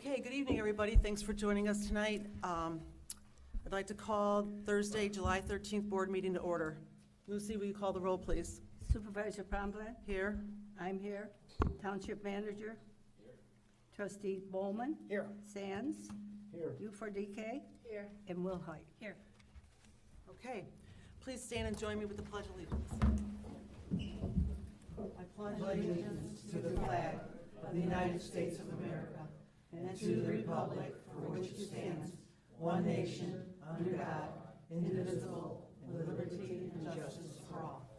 Okay, good evening, everybody. Thanks for joining us tonight. I'd like to call Thursday, July 13th board meeting to order. Lucy, will you call the roll, please? Supervisor Pomblin? Here. I'm here. Township Manager? Here. Trustee Bowman? Here. Sands? Here. U4DK? Here. And Will Height? Here. Okay, please stand and join me with the Pledge of Allegiance. I pledge allegiance to the flag of the United States of America and to the republic for which it stands, one nation, under God, indivisible, with liberty and justice for all.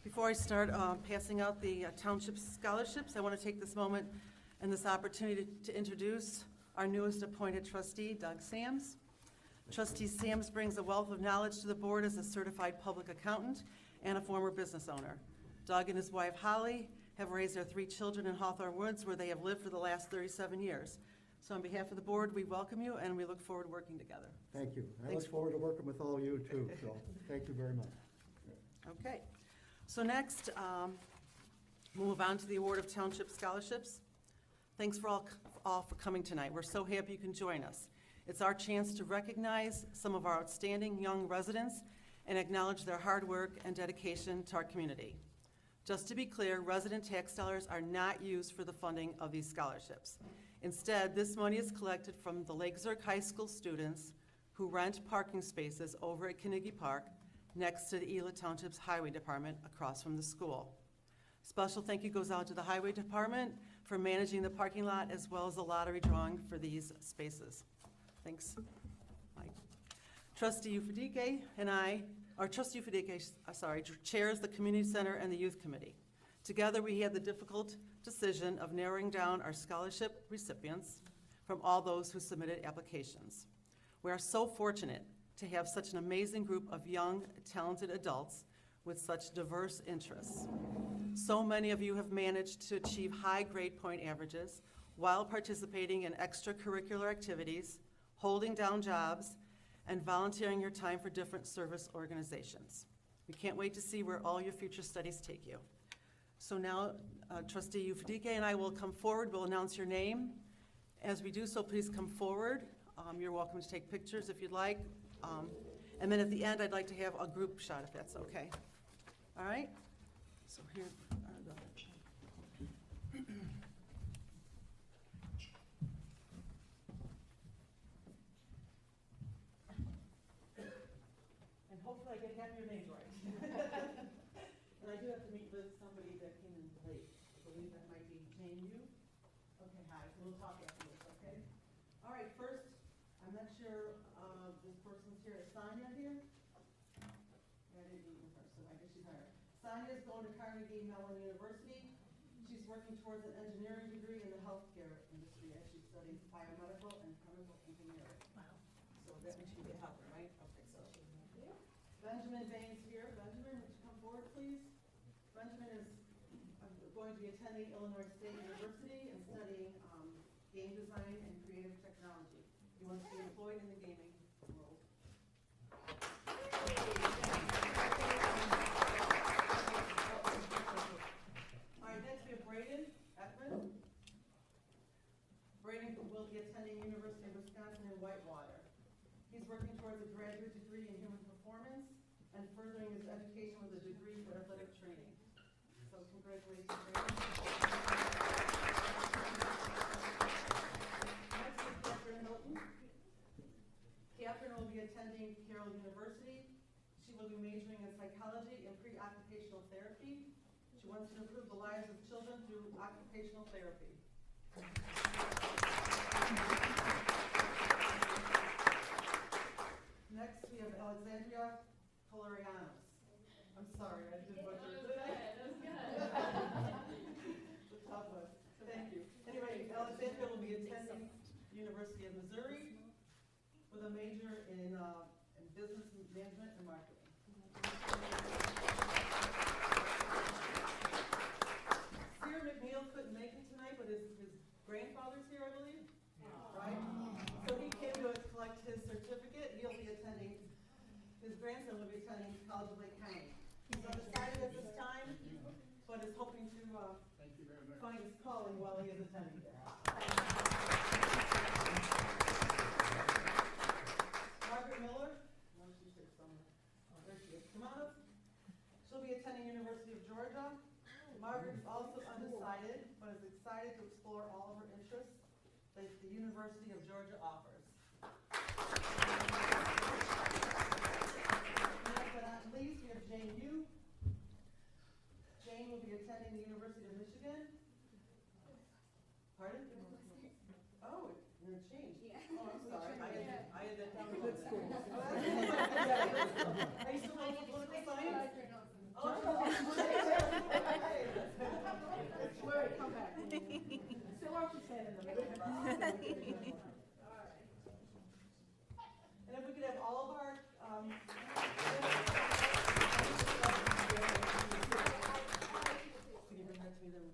Before I start passing out the township scholarships, I want to take this moment and this opportunity to introduce our newest appointed trustee, Doug Sams. Trustee Sams brings a wealth of knowledge to the board as a certified public accountant and a former business owner. Doug and his wife Holly have raised their 3 children in Hawthorne Woods, where they have lived for the last 37 years. So on behalf of the board, we welcome you and we look forward to working together. Thank you. I Thanks. look forward to working with all of you too, so thank you very much. Okay, so next, we'll move on to the award of township scholarships. Thanks for all for coming tonight. We're so happy you can join us. It's our chance to recognize some of our outstanding young residents and acknowledge their hard work and dedication to our community. Just to be clear, resident tax dollars are not used for the funding of these scholarships. Instead, this money is collected from the Lake Zurich High School students who rent parking spaces over at Carnegie Park next to the Ela Township's Highway Department across from the school. Special thank you goes out to the Highway Department for managing the parking lot as well as the lottery drawing for these spaces. Thanks, Mike. Trustee Ufadike and I, or Trustee Ufadike, chairs the Community Center and the Youth Committee. Together, we had the difficult decision of narrowing down our scholarship recipients from all those who submitted applications. We are so fortunate to have such an amazing group of young, talented adults with such diverse interests. So many of you have managed to achieve high grade point averages while participating in extracurricular activities, holding down jobs, and volunteering your time for different service organizations. We can't wait to see where all your future studies take you. So now, Trustee Ufadike and I will come forward. We'll announce your name. As we do so, please come forward. You're welcome to take pictures if you'd like. And then at the end, I'd like to have a group shot if that's okay. All right? So here are the... And hopefully I get half your names right. And I do have to meet with somebody that came in late. I believe that might be Jane Yu. Okay, hi, so we'll talk after this, okay? All right, first, I'm not sure this person's here. Is Sonia here? Yeah, I didn't meet with her, so I guess she's hired. Sonia's going to Carnegie Mellon University. She's working towards an engineering degree in the healthcare industry as she studies biomedical and chemical engineering. Wow. So that means she can help her, right? Okay, so. Benjamin Baines here. Benjamin, would you come forward, please? Benjamin is going to be attending Illinois State University and studying game design and creative technology. He wants to be employed in the gaming world. All right, next we have Braden Ekman. Braden will be attending University of Wisconsin in Whitewater. He's working towards a graduate degree in human performance and furthering his education with a degree for athletic training. So congratulations, Braden. Next is Catherine Hilton. Catherine will be attending Carroll University. She will be majoring in psychology and pre-occupational therapy. She wants to improve the lives of children through occupational therapy. Next, we have Alexandria Colorianos. I'm sorry, I did butcher it. That was good. It's a tough one. Thank you. Anyway, Alexandria will be attending University of Missouri with a major in business management and marketing. Sarah McNeil couldn't make it tonight, but his grandfather's here, I believe. Right? So he came to collect his certificate. He'll be attending, his grandson will be attending College of Lake County. He's undecided at this time, but his Margaret's also undecided, but is excited to explore all of her interests that the University of Georgia offers. Last but not least, we have Jane Yu. Jane will be attending the University of Michigan. Pardon? Oh, you're changed. Oh, I'm sorry. I had that down. Good school. Are you still going for political science? Oh, Word, come back. So what you said in the middle. and if we could have all of our, Can you bring that to me then?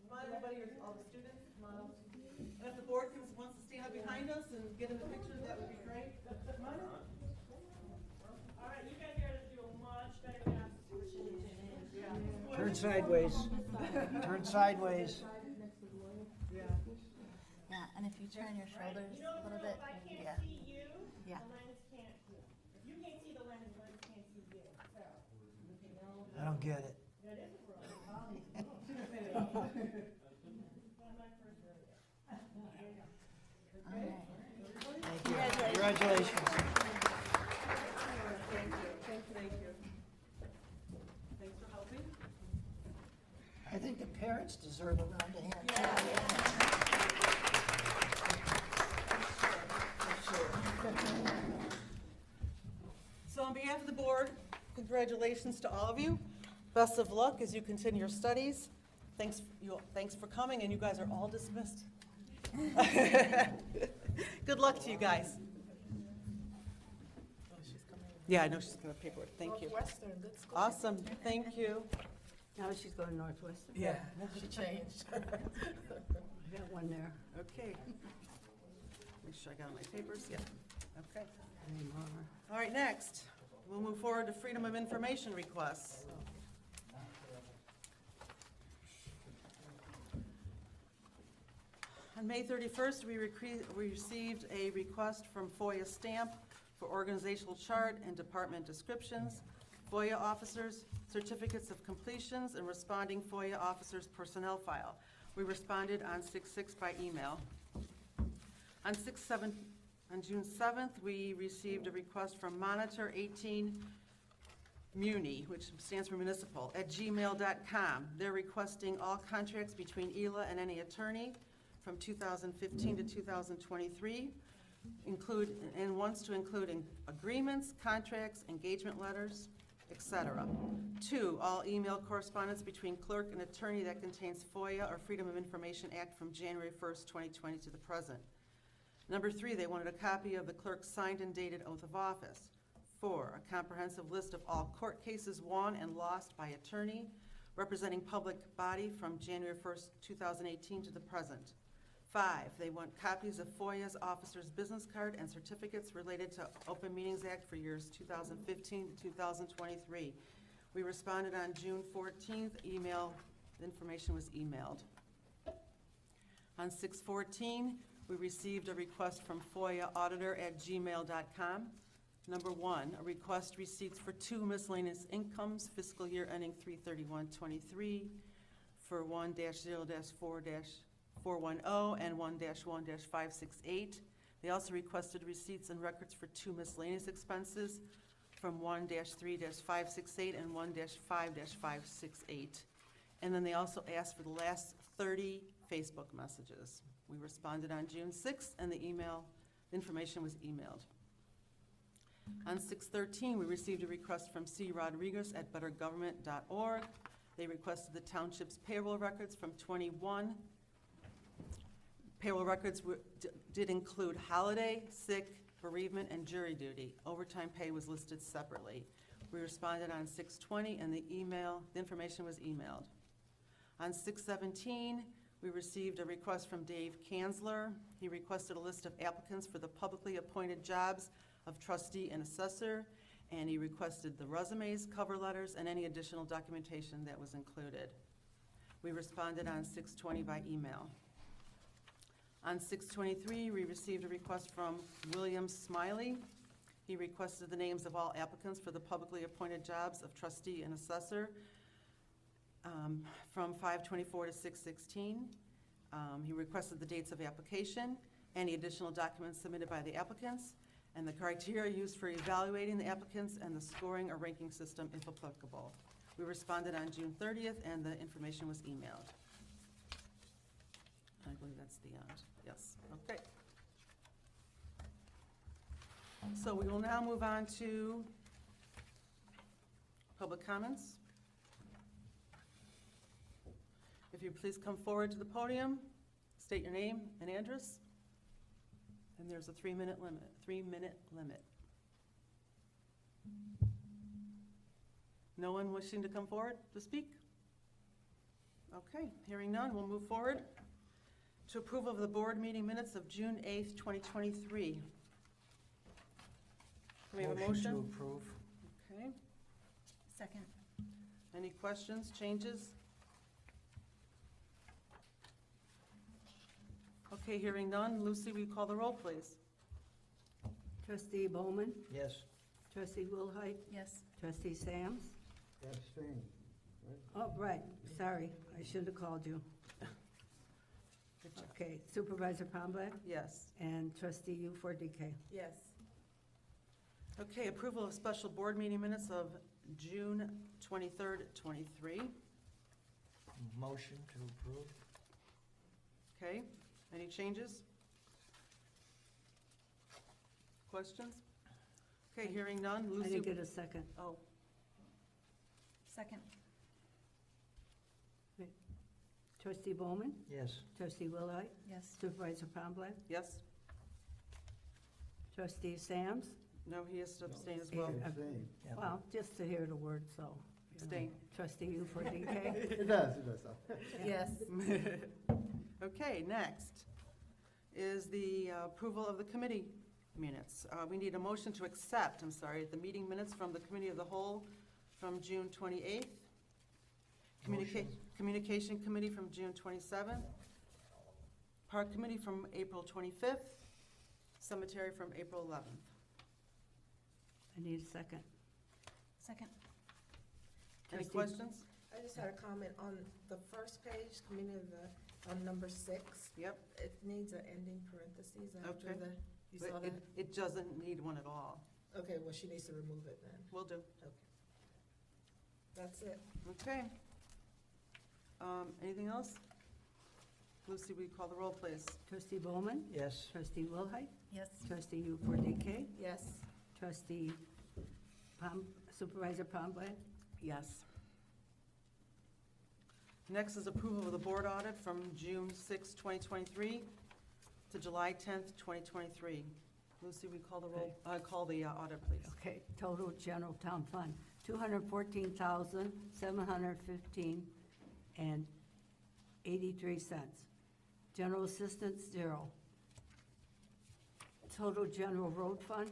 Come on, everybody, all the students, come on. And if the board wants to stand up behind us and get in the picture, that would be great. Come on. All right, you guys gotta do a much better job switching it in. Yeah. Turn sideways. Turn sideways. Yeah. Yeah, and if you turn your shoulders You know a the little rule, bit, if I can't yeah. see you, Yeah. the lens can't see. If you can't see the lens can't see you, so. I don't get it. That is a rule. Not my first rodeo. All right. Thank you. Congratulations. Thank you. Thanks for helping. I think the parents deserve a round of hands. So on behalf of the board, congratulations to all of you. Best of luck as you continue your studies. Thanks for coming, and you guys are all dismissed. Good luck to you guys. Yeah, I know she's going to paperwork. Thank you. Northwestern, good school. Awesome, thank you. Now she's going to Northwestern. Yeah. She changed. I got one there. Okay. Make sure I got all my papers, yeah, okay. Anymore. All right, next, we'll move forward to Freedom of Information requests. On May 31st, we received a request from FOIA Stamp for organizational chart and department descriptions, FOIA officers, certificates of completions, and responding FOIA officers' personnel file. We responded on 6/6 by email. On June 7th, we received a request from Monitor 18 Muni, which stands for municipal, @gmail.com. They're requesting all contracts between Ela and any attorney from 2015 to 2023, and wants to include agreements, contracts, engagement letters, etc. 2, all email correspondence between clerk and attorney that contains FOIA or Freedom of Information Act from January 1st, 2020 to the present. Number 3, they wanted a copy of the clerk's signed and dated oath of office. 4, a comprehensive list of all court cases won and lost by attorney representing public body from January 1st, 2018 to the present. 5, they want copies of FOIA's officer's business card and certificates related to Open Meetings Act for years 2015 to 2023. We responded on June 14th, the information was emailed. On 6/14, we received a request from FOIA auditor @gmail.com. Number 1, a request receipts for 2 miscellaneous incomes fiscal year ending 3/31/23 for 1-0-4-410 and 1-1-568. They also requested receipts and records for 2 miscellaneous expenses from 1-3-568 and 1-5-568. And then they also asked for the last 30 Facebook messages. We responded on June 6th, and the information was emailed. On 6/13, we received a request from C. Rodriguez at bettergovernment.org. They requested the township's payroll records from 21. Payroll records did include holiday, sick, bereavement, and jury duty. Overtime pay was listed separately. We responded on 6/20, and the information was emailed. On 6/17, we received a request from Dave Kanzler. He requested a list of applicants for the publicly appointed jobs of trustee and assessor, and he requested the resumes, cover letters, and any additional documentation that was included. We responded on 6/20 by email. On 6/23, we received a request from William Smiley. He requested the names of all applicants for the publicly appointed jobs of trustee and assessor. from 5/24 to 6/16. He requested the dates of application, any additional documents submitted by the applicants, and the criteria used for evaluating the applicants and the scoring or ranking system if applicable. We responded on June 30th, and the information was emailed. I believe that's the end. Yes, okay. So we will now move on to public comments. If you please come forward to the podium, state your name and address, and there's a 3-minute limit, 3-minute limit. No one wishing to come forward to speak? Okay, hearing none, we'll move forward to approval of the board meeting minutes of June 8th, 2023. Can we have a To motion? approve. Okay, Second. any questions, changes? Okay, hearing none, Lucy, will you call the roll, please? Trustee Bowman, Yes. trustee Wilhite, Yes. trustee Sams. Abstain. Oh, right, sorry, I should have called you. Good job. Okay, Supervisor Pomback Yes. and trustee U4DK. Yes. Okay, approval of special board meeting minutes of June 23rd, 23. Motion to approve. Okay, any changes? Questions? Okay, hearing none, I Lucy. didn't get a second. Oh, Second. Trustee Bowman, Yes. trustee Wilhite, Yes. Supervisor Pomback, yes? trustee Sams. No, he has to abstain as well. Abstain. Yeah. Well, just to hear the word, so. you know. Abstain. Trustee U4DK. It does. Yes. Okay, next is the approval of the committee minutes. We need a motion to accept, the meeting minutes from the Committee of the Whole from June 28th. Motion. Communication Committee from June 27th. Park Committee from April 25th. Cemetery from April 11th. I need a second. Second. Any Trustee- questions? I just had a comment on the first page, community of on number 6. Yep. It needs an ending parentheses after Okay. the, you But saw that? it doesn't need one at all. Okay, well, she needs to remove it then. Will do. That's it. Okay. Anything else? Lucy, will you call the roll, please? Trustee Bowman, Yes. trustee Wilhite, Yes. trustee U4DK, Yes. trustee Supervisor Pomback. Yes. Next is approval of the board audit from June 6, 2023 to July 10th, 2023. Lucy, we call the roll, call the audit, please. Okay, total general town fund, 214,715 and 83 cents. General assistance, 0. Total general road fund,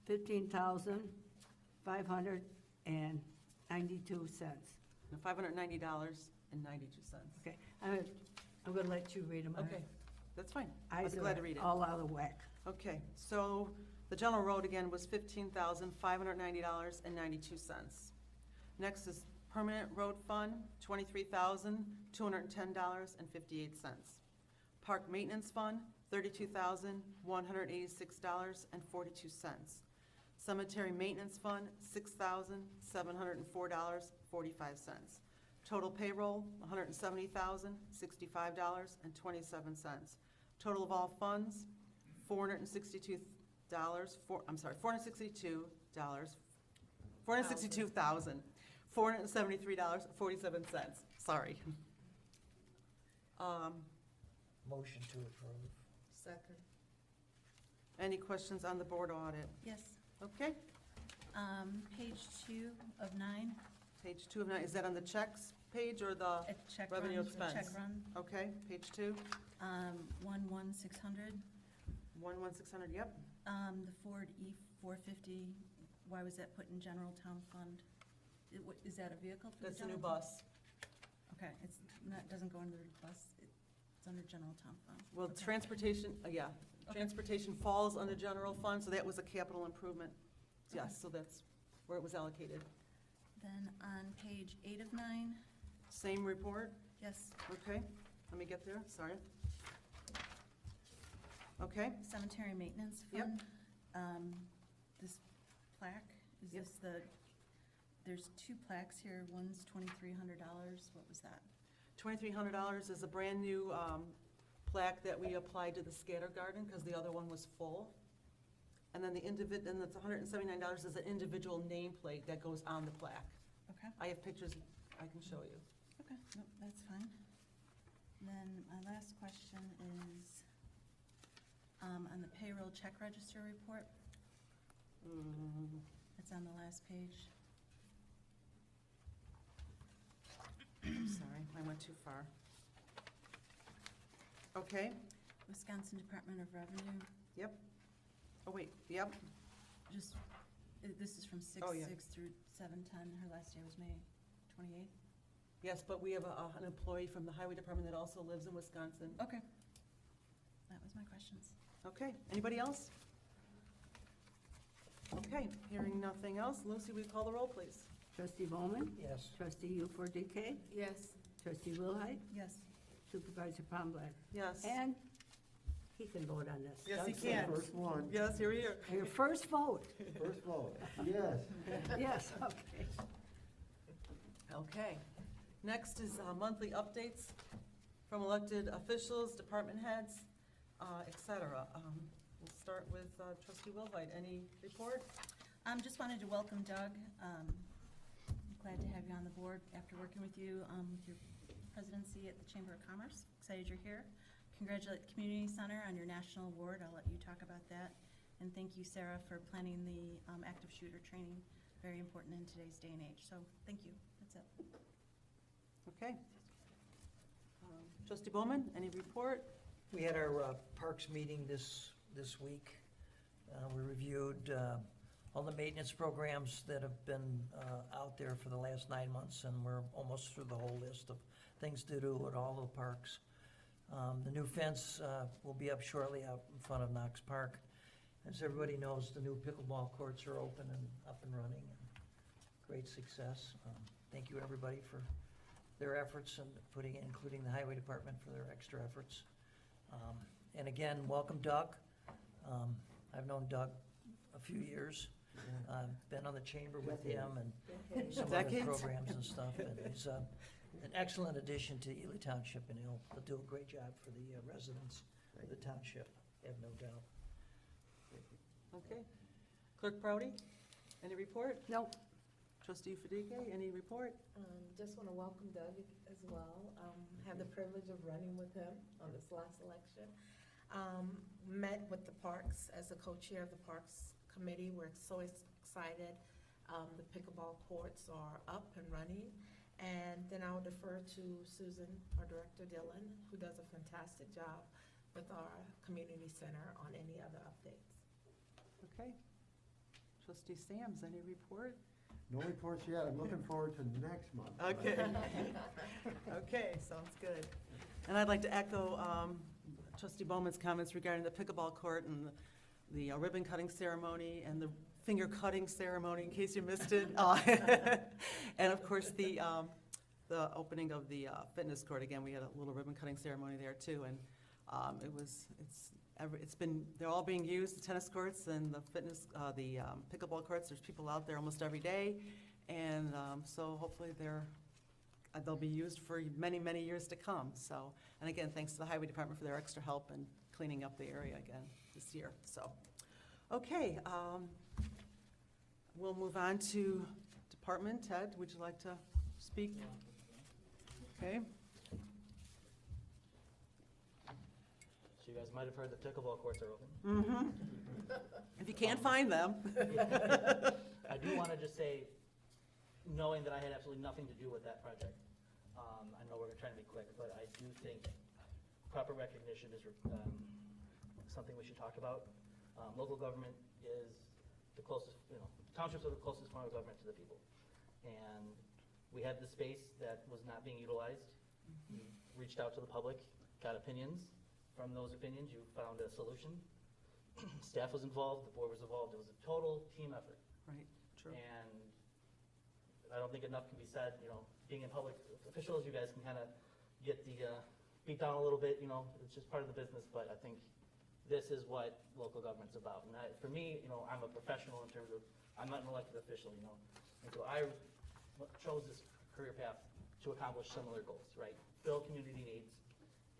15,592 cents. $590.92. Okay, I'm gonna let you read them. Okay, that's fine. I I was glad to read it. All out of whack. Okay, so the general road again was $15,590.92. Next is permanent road fund, $23,210.58. Park maintenance fund, $32,186.42. Cemetery maintenance fund, $6,704.45. Total payroll, $170,065.27. Total of all funds, $462,473.47. Sorry. Motion to approve. Second. Any questions on the board audit? Yes. Okay, Page 2 of 9. page 2 of 9, is that on the checks page or the, A check Revenue run. expense. Check run. okay, page 2, 11600. 11600, yep. The Ford E450. Why was that put in general town fund? Is that a vehicle for the That's the new general? bus. Okay, it's not, doesn't go under the bus. It's under general town fund. Well, Okay. transportation, yeah, Okay. transportation falls under general fund, so that was a capital improvement. Yes, so that's where it was allocated. Then on page 8 of 9. Same report? Yes, Okay, let me get there, sorry. Okay, cemetery maintenance Yep. fund. This plaque, is Yep. this there's two plaques here, one's $2,300, what was that? $2,300 is a brand-new plaque that we applied to the scatter garden because the other one was full. And then and that's $179 is an individual nameplate that goes on the plaque. Okay, I have pictures I can show you. okay, nope, that's fine. And then my last question is, on the payroll check register report, it's on the last page. I'm sorry, I went too far. Okay, Wisconsin Department of Revenue, yep. Oh, wait, yep, just, this is from Oh, yeah. 6/6 through 7/10, her last day was May 28th. yes, but we have an employee from the highway department that also lives in Wisconsin. Okay. That was my questions. Okay, anybody else? Okay, hearing nothing else, Lucy, will you call the roll, please? Trustee Bowman, Yes. trustee U4DK, Yes. trustee Wilhite, Yes. supervisor Palmblad. Yes. And he can vote on this. Yes, he Doug can. Sanders. First one, Yes, you're here. Your first vote. first vote, yes. Yes, okay. Okay. Next is monthly updates from elected officials, department heads, et cetera. We'll start with trustee Wilhite. Any report? Just wanted to welcome Doug. I'm glad to have you on the board after working with you with your presidency at the Chamber of Commerce. Excited you're here. Congratulate the Community Center on your national award. I'll let you talk about that. And thank you, Sarah, for planning the active shooter training. Very important in today's day and age. So thank you. That's it. Okay. Trustee Bowman, any report? We had our parks meeting this week. We reviewed all the maintenance programs that have been out there for the last 9 months, and we're almost through the whole list of things to do at all the parks. The new fence will be up shortly out in front of Knox Park. As everybody knows, the new pickleball courts are open and up and running, and great success. Thank you, everybody, for their efforts and including the highway department for their extra efforts. And again, welcome Doug. I've known Doug a few years. Been on the chamber with him and some other Decades. programs and stuff. And he's an excellent addition to Ela Township, and he'll do a great job for the residents of the township, I have no doubt. Okay. Clerk Proudy, any report? No, Trustee Fadike, any report? Just want to welcome Doug as well. Had the privilege of running with him on this last election. Met with the Parks as the co-chair of the Parks Committee. We're so excited. The pickleball courts are up and running. And then I'll defer to Susan, our Director Dillon, who does a fantastic job with our community center on any other updates. Okay. Trustee Sams, any report? No reports yet, I'm looking forward to next month. Okay. Okay, sounds good. And I'd like to echo Trustee Bowman's comments regarding the pickleball court and the ribbon cutting ceremony and the finger cutting ceremony, in case you missed it. And of course, the opening of the fitness court. Again, we had a little ribbon cutting ceremony there too, and they're all being used, the tennis courts and the fitness, the pickleball courts. There's people out there almost every day, and so hopefully they'll be used for many, many years to come. So, and again, thanks to the highway department for their extra help in cleaning up the area again this year. So, okay, we'll move on to department. Ted, would you like to speak? Okay. So you guys might have heard the pickleball courts are open. Mm-hmm. If you can't find them. I do want to just say, knowing that I had absolutely nothing to do with that project, I know we're trying to be quick, but I do think proper recognition is something we should talk about. Local government is the closest, townships are the closest form of government to the people. And we had the space that was not being utilized. You reached out to the public, got opinions. From those opinions, you found a solution. Staff was involved, the board was involved. It was a total team effort. Right, true. And I don't think enough can be said, being in public officials, you guys can kind of get the, beat down a little bit, it's just part of the business, but I think this is what local government's about. And for me, I'm a professional in terms of, I'm not an elected official, and so I chose this career path to accomplish similar goals, right? Fill community needs,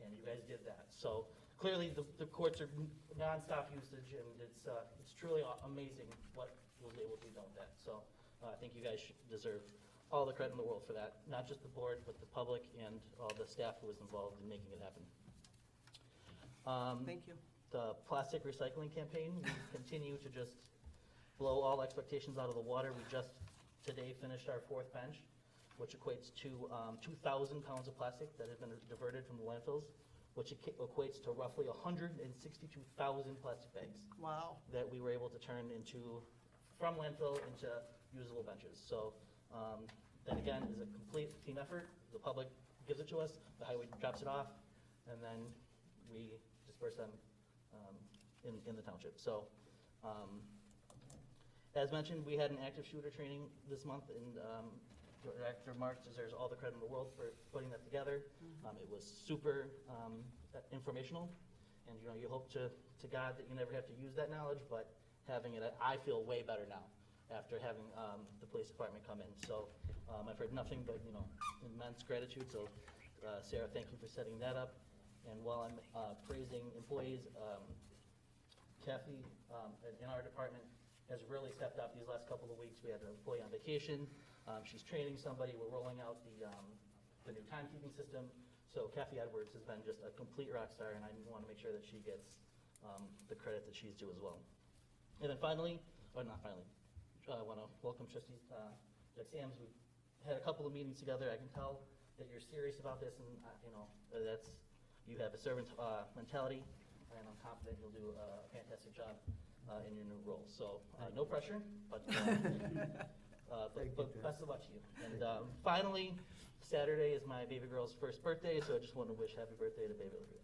and you guys did that. So clearly, the courts are nonstop usage, and it's truly amazing what was able to be done with that. So I think you guys deserve all the credit in the world for that, not just the board, but the public and all the staff who was involved in making it happen. Thank you. The plastic recycling campaign, we continue to just blow all expectations out of the water. We just today finished our 4th bench, which equates to 2,000 pounds of plastic that have been diverted from the landfills, which equates to roughly 162,000 plastic bags Wow. that we were able to turn from landfill into usable benches. So that again is a complete team effort. The public gives it to us, the highway drops it off, and then we disperse them in the township. So as mentioned, we had an active shooter training this month, and Director Marks deserves all the credit in the world for putting that together. It was super informational, and you hope to God that you never have to use that knowledge, but having it, I feel way better now after having the police department come in. So I've heard nothing but immense gratitude. So Sarah, thank you for setting that up. And while I'm praising employees, Kathy in our department has really stepped up these last couple of weeks. We had an employee on vacation. She's training somebody. We're rolling out the new timekeeping system. So Kathy Edwards has been just a complete rock star, and I want to make sure that she gets the credit that she's due as well. And then finally, or not finally, I want to welcome Trustee Jack Sams. We've had a couple of meetings together. I can tell that you're serious about this, and you have a servant mentality, and I'm confident you'll do a fantastic job in your new role. So no pressure, but best of luck to you. And finally, Saturday is my baby girl's first birthday, so I just want to wish happy birthday to baby Olivia.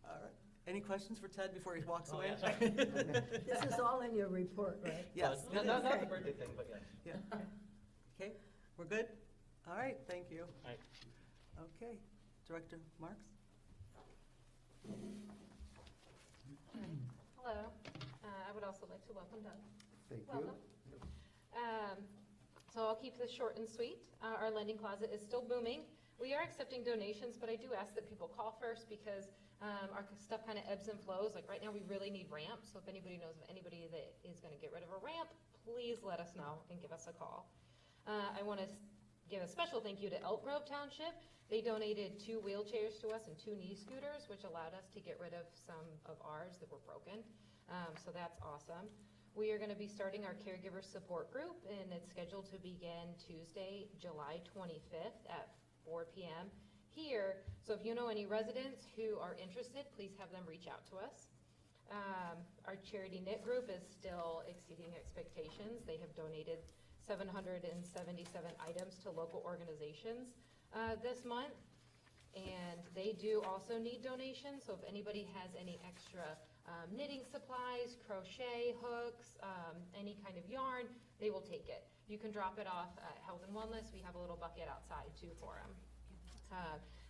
All right. Any questions for Ted before he walks away? Yeah, sorry. This is all in your report, right? Yes. Not the birthday thing, but yeah. Yeah. Okay, we're good? All right, thank you. All right. Okay, Director Marks? Hello. I would also like to welcome Doug. Thank you. Welcome. So I'll keep this short and sweet. Our lending closet is still booming. We are accepting donations, but I do ask that people call first because our stuff kind of ebbs and flows. Like right now, we really need ramps. So if anybody knows of anybody that is going to get rid of a ramp, please let us know and give us a call. I want to give a special thank you to Elk Grove Township. They donated 2 wheelchairs to us and 2 knee scooters, which allowed us to get rid of some of ours that were broken. So that's awesome. We are going to be starting our caregiver support group, and it's scheduled to begin Tuesday, July 25th at 4 p.m. here. So if you know any residents who are interested, please have them reach out to us. Our charity knit group is still exceeding expectations. They have donated 777 items to local organizations this month, and they do also need donations. So if anybody has any extra knitting supplies, crochet hooks, any kind of yarn, they will take it. You can drop it off at Health and Wellness. We have a little bucket outside too for them.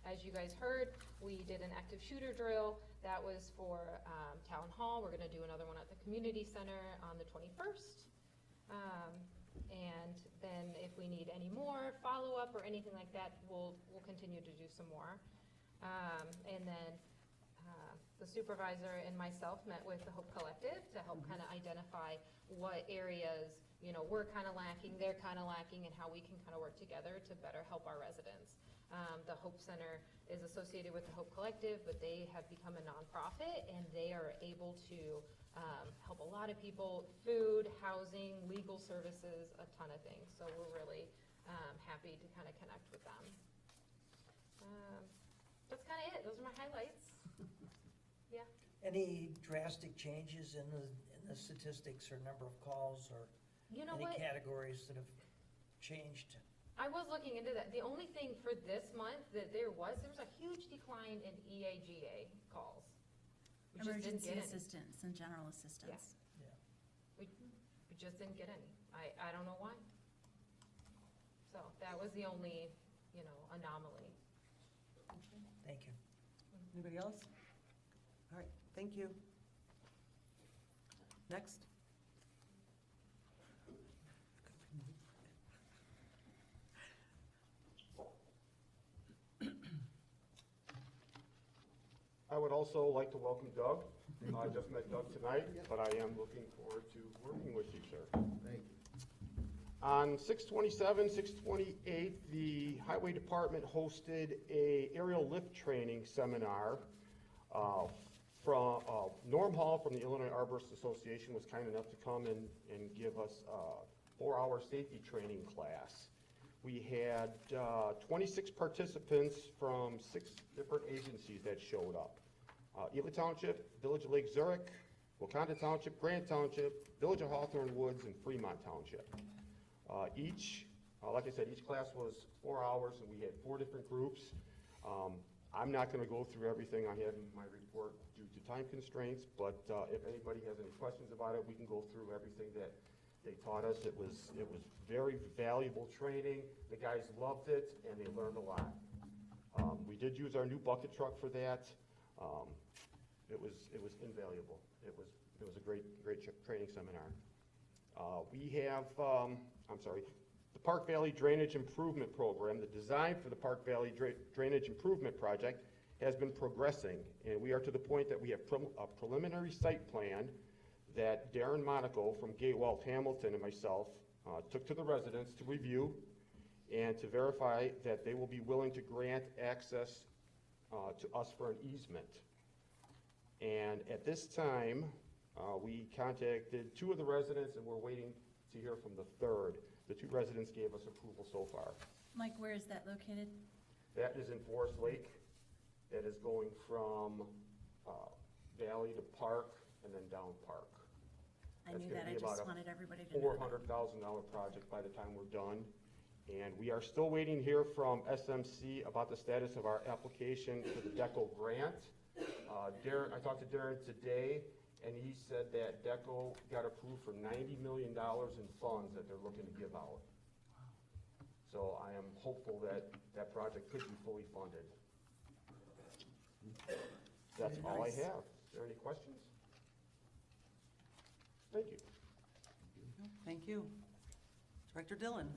As you guys heard, we did an active shooter drill. That was for Town Hall. We're going to do another one at the Community Center on the 21st. And then if we need any more follow-up or anything like that, we'll continue to do some more. And then the supervisor and myself met with the Hope Collective to help kind of identify what areas, we're kind of lacking, they're kind of lacking, and how we can kind of work together to better help our residents. The Hope Center is associated with the Hope Collective, but they have become a nonprofit, and they are able to help a lot of people, food, housing, legal services, a ton of things. So we're really happy to kind of connect with them. That's kind of it. Those are my highlights. Yeah. Any drastic changes in the statistics or number of calls or You know any what? categories that have changed? I was looking into that. The only thing for this month that there was a huge decline in EAGA calls. We just didn't Emergency get any. assistance and general assistance. We just didn't get any. I don't know why. So that was the only, anomaly. Thank you. Anybody else? All right, thank you. Next. I would also like to welcome Doug. I just met Doug tonight, but I am looking forward to working with you, sir. Thank you. On 6/27, 6/28, the Highway Department hosted a aerial lift training seminar. Norm Hall from the Illinois Arborists Association was kind enough to come and give us a 4-hour safety training class. We had 26 participants from 6 different agencies that showed up. Ela Township, Village of Lake Zurich, Wakanda Township, Grant Township, Village of Hawthorne Woods, and Fremont Township. Like I said, each class was 4 hours, and we had 4 different groups. I'm not gonna go through everything I have in my report due to time constraints, but if anybody has any questions about it, we can go through everything that they taught us. It was very valuable training. The guys loved it, and they learned a lot. We did use our new bucket truck for that. It was invaluable. It was a great training seminar. We have, the Park Valley Drainage Improvement Program. The design for the Park Valley Drainage Improvement Project has been progressing, and we are to the point that we have a preliminary site plan that Darren Monaco from Gatewalt Hamilton and myself took to the residents to review and to verify that they will be willing to grant access to us for an easement. And at this time, we contacted 2 of the residents, and we're waiting to hear from the 3rd. The 2 residents gave us approval so far. Mike, where is that located? That is in Forest Lake. That is going from Valley to Park and then down Park. I That's knew gonna that, I be about just a wanted everybody to know that. $400,000 project by the time we're done. And we are still waiting here from SMC about the status of our application for the DECO grant. I talked to Darren today, and he said that DECO got approved for $90 million in funds that they're looking to give out. So I am hopeful that that project could be fully funded. That's Very all I nice. have. Is there any questions? Thank you. Thank you. Director Dillon.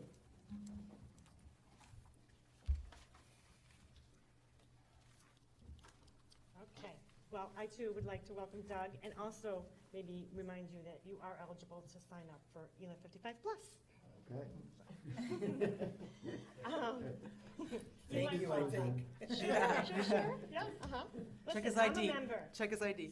Okay, well, I too would like to welcome Doug and also maybe remind you that you are eligible to sign up for ELA 55 Plus. Okay. Thank you, I think. Sure, sure, yeah, uh-huh. Check Listen, his I'm ID. a member. Check his ID.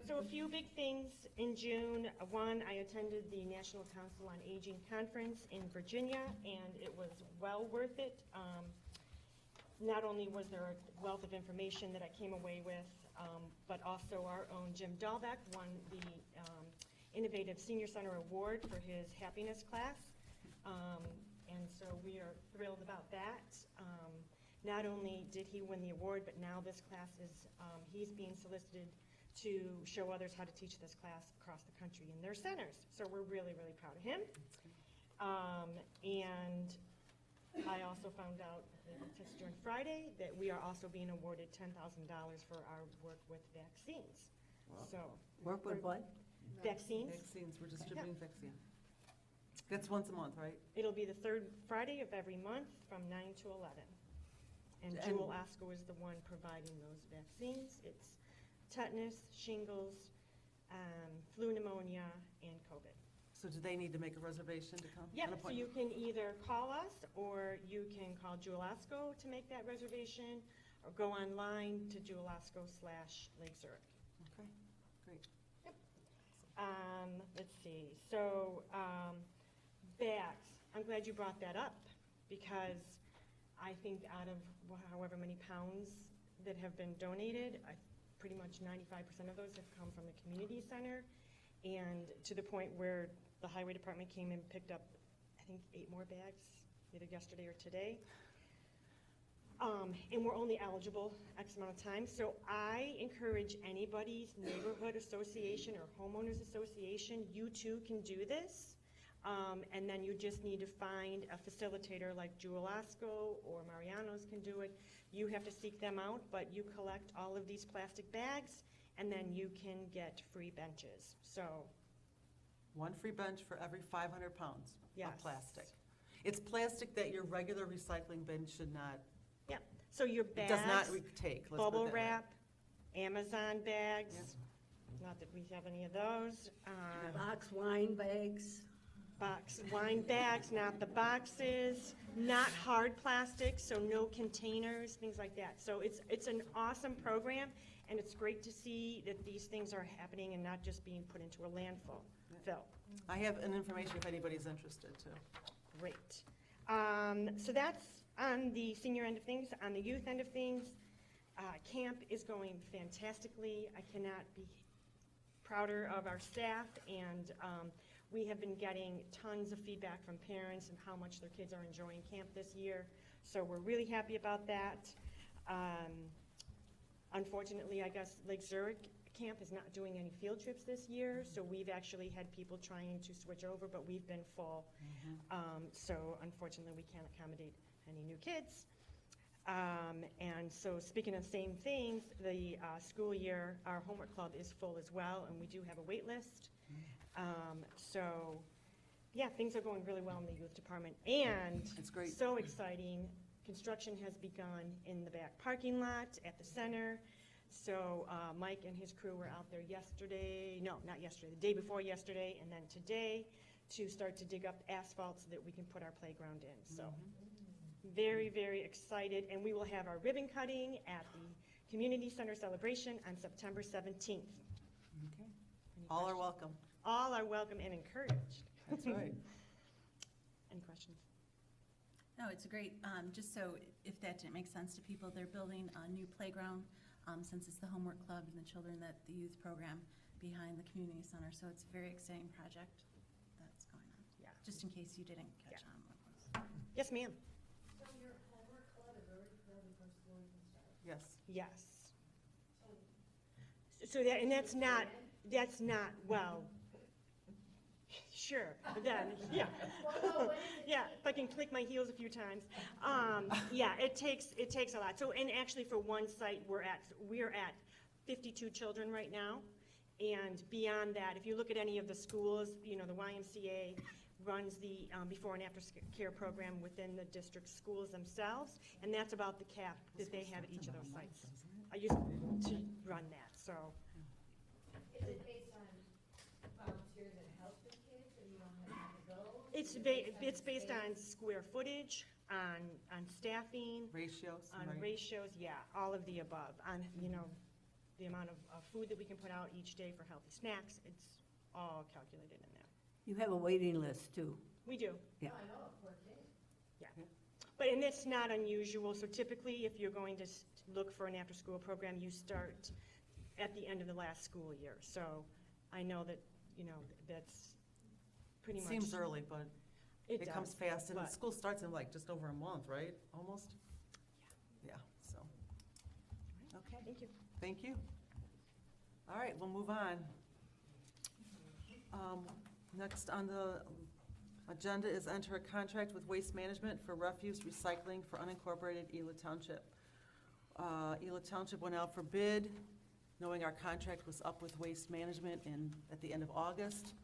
So a few big things in June. One, I attended the National Council on Aging Conference in Virginia, and it was well worth it. Not only was there a wealth of information that I came away with, but also our own Jim Dahlbeck won the Innovative Senior Center Award for his happiness class. And so we are thrilled about that. Not only did he win the award, but now this class is, he's being solicited to show others how to teach this class across the country in their centers. So we're really, really proud of him. And I also found out, during Friday, that we are also being awarded $10,000 for our work with vaccines. So. Work with what? Vaccines. Vaccines, we're distributing vaccine. That's once a month, right? It'll be the 3rd Friday of every month from 9 to 11. And And- Jewel Osco is the one providing those vaccines. It's tetanus, shingles, flu pneumonia, and COVID. So do they need to make a reservation to come? Yep, An so appointment? you can either call us, or you can call Jewel Osco to make that reservation, or go online to jewelosco.com/Lake Zurich. Okay, great. Let's see, so, bags, I'm glad you brought that up, because I think out of however many pounds that have been donated, pretty much 95% of those have come from the community center, and to the point where the highway department came and picked up, I think, 8 more bags, either yesterday or today. And we're only eligible X amount of time. So I encourage anybody's neighborhood association or homeowners association, you too can do this. And then you just need to find a facilitator like Jewel Osco or Mariano's can do it. You have to seek them out, but you collect all of these plastic bags, and then you can get free benches. So, One free bench for every 500 pounds yes. of plastic. It's plastic that your regular recycling bin should not, Yeah, so your it does not bags, take. Let's put it bubble that way. wrap, Amazon bags, Yeah. not that we have any of those. Box wine bags. Box wine bags, not the boxes, not hard plastic, so no containers, things like that. So it's an awesome program, and it's great to see that these things are happening and not just being put into a landfill. Phil, I have an information if anybody's interested too. great. So that's on the senior end of things. On the youth end of things, camp is going fantastically. I cannot be prouder of our staff, and we have been getting tons of feedback from parents and how much their kids are enjoying camp this year. So we're really happy about that. Unfortunately, I guess Lake Zurich camp is not doing any field trips this year, so we've actually had people trying to switch over, but we've been full. So unfortunately, we can't accommodate any new kids. And so speaking of same things, the school year, our homework club is full as well, and we do have a wait list. So, yeah, things are going really well in the youth department. And It's great. so exciting, construction has begun in the back parking lot at the center. So Mike and his crew were out there yesterday, no, not yesterday, the day before yesterday, and then today to start to dig up asphalt so that we can put our playground in. So very, very excited. And we will have our ribbon cutting at the Community Center celebration on September 17th. Okay. Any All are questions? welcome. All are welcome and encouraged. That's right. Any questions? No, it's great. Just so if that didn't make sense to people, they're building a new playground since it's the homework club and the children that the youth program behind the community center. So it's a very exciting project that's going on. Yeah. Just in case you didn't catch Yeah. on what was. Yes, ma'am. So your homework club is already prepared before school even starts? Yes. Yes. So that, and that's not, well, sure, then, yeah. Yeah, if I can click my heels a few times. Yeah, it takes a lot. So, and actually for one site, we're at 52 children right now. And beyond that, if you look at any of the schools, the YMCA runs the before and after care program within the district schools themselves, and that's about the cap that they have at each of those sites. I used to run that, so. Is it based on volunteers that help the kids and you don't have to go? It's based on square footage, on staffing, Ratios. on right? ratios, yeah, all of the above, on, the amount of food that we can put out each day for healthy snacks, it's all calculated in there. You have a waiting list too. We do. Yeah. I know, poor kid. And it's not unusual, so typically, if you're going to look for an after-school program, you start at the end of the last school year. So I know that, that's pretty much. Seems early, but it does, comes fast, and but- school starts in like just over a month, right? Almost? Yeah, so. Okay, Thank you. thank you. All right, we'll move on. Next on the agenda is enter a contract with Waste Management for refuse recycling for unincorporated Ela Township. Ela Township went out for bid, knowing our contract was up with Waste Management at the end of August.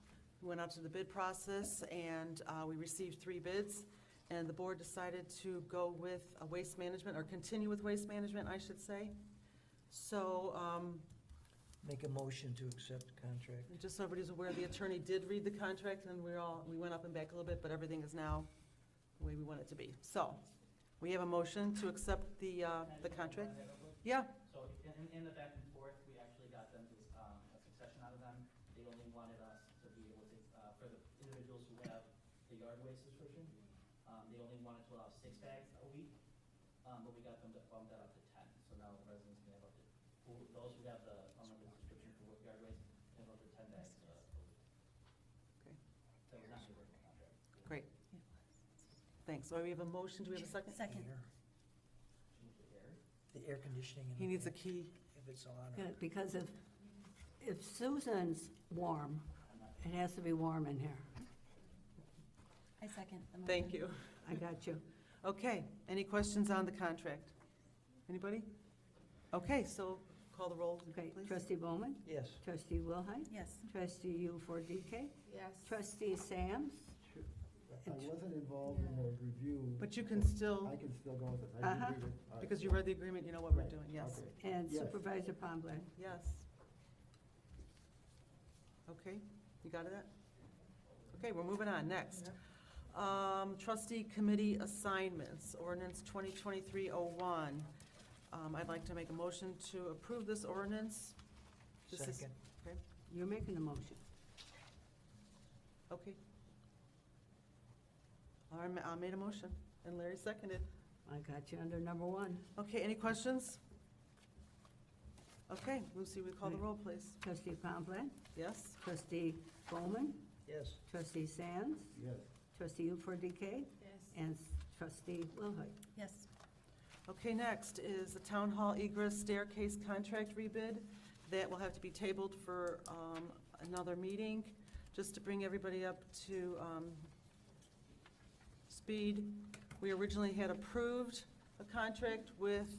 We went out to the bid process, and we received 3 bids, and the board decided to go with Waste Management, or continue with Waste Management, I should say. So, Make a motion to accept the contract. and just so everybody's aware, the attorney did read the contract, and we went up and back a little bit, but everything is now the way we want it to be. So, we have a motion to accept the contract. Yeah, So in the back and forth, we actually got them to, a succession out of them. They only wanted us to be able to, for the individuals who have the yard waste subscription, they only wanted to allow 6 bags a week, but we got them to bump that up to 10. So now the residents can have up to, those who have the unlimited subscription for yard waste, have up to 10 bags a week. Okay. That was not the original contract. great. Thanks. So we have a motion, do we have a second? Second. The air conditioning. in He the needs a back, key. If it's on. Yeah, because if Susan's warm, it has to be warm in here. I second the motion. Thank you. I got you. Okay, any questions on the contract? Anybody? Okay, so call the roll, Okay, please. trustee Bowman, Yes. trustee Wilhite, Yes. trustee U4DK, Yes. trustee Sams. I wasn't involved in the review. But you can so still, I can still go with it. I Uh-huh. did read it. All right. because you read the agreement, you know what we're Right. doing, yes. Okay. And Yes. Supervisor Pombley. Yes. Okay, you got that? Okay, we're moving on, next. Trustee committee assignments, ordinance 2023-01. I'd like to make a motion to approve this ordinance. This is- Second. Okay, You're making the motion. okay. I made a motion, and Larry seconded. I got you under number 1. Okay, any questions? Okay, Lucy, we call the roll, please. Trustee Pombley, Yes? trustee Bowman, Yes. trustee Sands, Yes. trustee U4DK, Yes. and trustee Wilhite. Yes. Okay, next is the town hall egress staircase contract rebid. That will have to be tabled for another meeting, just to bring everybody up to speed. We originally had approved a contract with